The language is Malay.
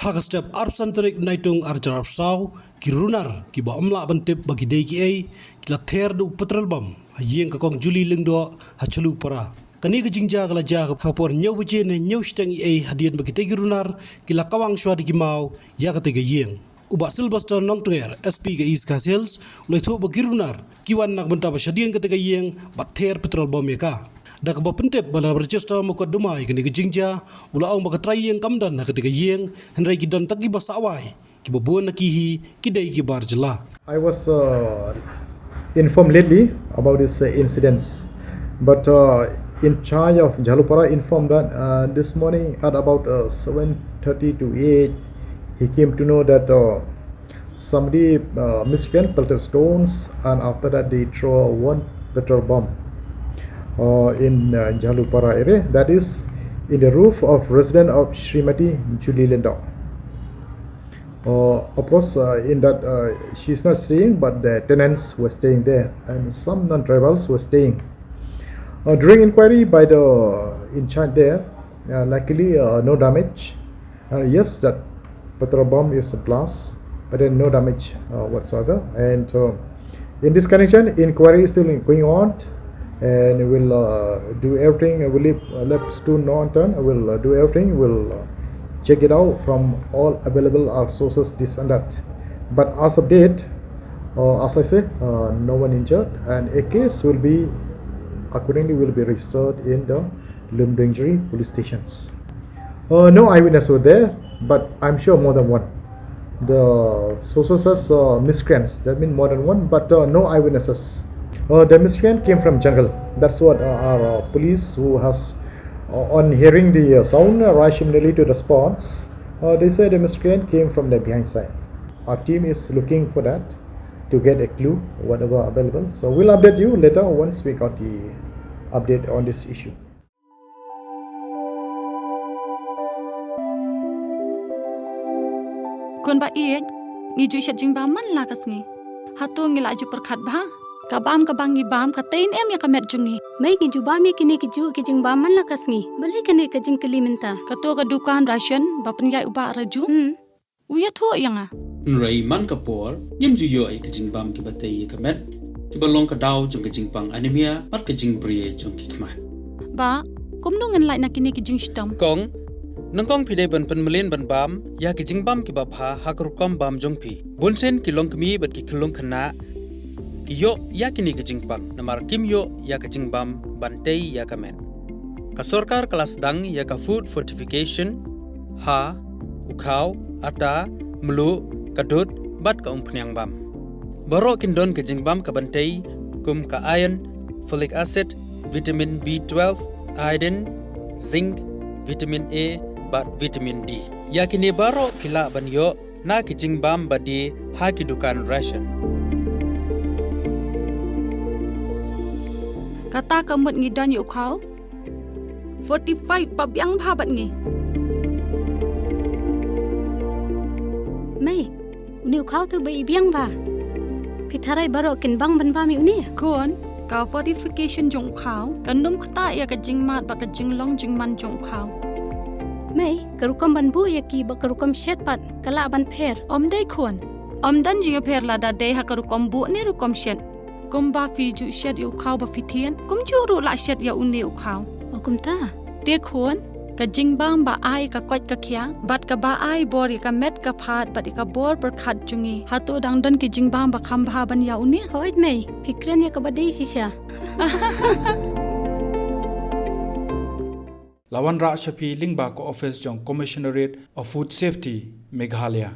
Hakastep arpsantarik naitung arjarap saw kirunar kiba amla bantip bagi dei ki ai kila ther du petrol bam hayeng ka kong juli lengdo hachalu para kani ke jingja kala jag hapor nyau buje ne nyau stang ai hadian bagi tei kirunar kila kawang shwa di kimau ya ka tege yeng uba silvester nong tuer sp ke is kasels leitho bagirunar kiwan nak benta bashadian ka tege yeng bat ther petrol bam ka dak ba pentep bala bercesta mukot dumai kini kejingja ula ong baka trai yang kamdan ketika yeng henrai kidan taki basawai kiba buan nakihi kidai kibar jela. I was informed lately about this incidents, but in charge of Jalupara informed that this morning at about 7:30 to 8 he came to know that somebody miscreant pelted stones, and after that they throw one petrol bomb in Jalupara area, that is in the roof of resident of Srimati Julie Lendo. Of course, in that she's not staying, but the tenants were staying there, and some non-tribals were staying. During inquiry by the in charge there, luckily no damage. Yes, that petrol bomb is a blast, but then no damage whatsoever. And in this connection, inquiry is still going on. And we'll do everything. We'll let Stone know on turn. We'll do everything. We'll check it out from all available sources, this and that. But as of date, as I say, no one injured, and a case will be accordingly will be registered in the Lumdingri police stations. No eyewitness were there, but I'm sure more than one. The sources says miscreants. That means more than one, but no eyewitnesses. The miscreant came from jungle. That's what our police, who has on hearing the sound, rushed immediately to the spots. They said the miscreant came from the behind side. Our team is looking for that to get a clue, whatever available. So we'll update you later once we got the update on this issue. Kon ba iet ngiju shajing ba man la kasngi hato ngila ju perkhat ba kabam kabangi bam katain em ya kamet jungi mai ki juba mi kini ki ju ki jing ba man la kasngi bale kane ka jing kali minta kato ka dukan ration bapen yai uba raju uya tho yanga nrai man kapor yim ju yo ai kijing bam ki batai kamet ki balong ka daw jong kijing pang anemia pat kijing brie jong ki kma ba kumnu ngan lai nakini ki jing stam kong nangkong pide ban pen melen ban bam ya kijing bam ki ba pha hakrukom bam jong pi bunsen ki long kmi bat ki khulung khana yo yakini kijing pang namar kim yo ya kijing bam bantei ya kamen ka sarkar kelas dang ya ka food fortification ha ukhaw ata mlu kadut bat ka umpnyang bam baro kindon kijing bam ka bantei kum ka iron folic acid vitamin B12 iodine zinc vitamin A bat vitamin D yakini baro kila ban yo na kijing bam badi ha ki dukan ration kata kamut ngidan yu khau 45 pabyang bhabat ngi mai uni khau tu bai biang ba pitharai baro kin bang ban ba mi uni kon ka fortification jong khau kanum khata ya ka jing mat ba ka jing long jing man jong khau mai karukam ban bu ya ki ba karukam shet pat kala ban pher om dei kon om dan jing pher la da dei ha karukom bu ne rukom shet kum ba fi ju shet yu khau ba fithian kum ju ru la shet ya uni u khau okum ta te khon ka jing bam ba ai ka kwat ka khya bat ka ba ai bor ka met ka phat bat ka bor per khat jungi hato dang dan ki jing bam ba kham bha ban ya uni hoit mai fikran ya ka badai sisha Lawan Ra Shafi Lingba ko office jong Commissionerate of Food Safety Meghalaya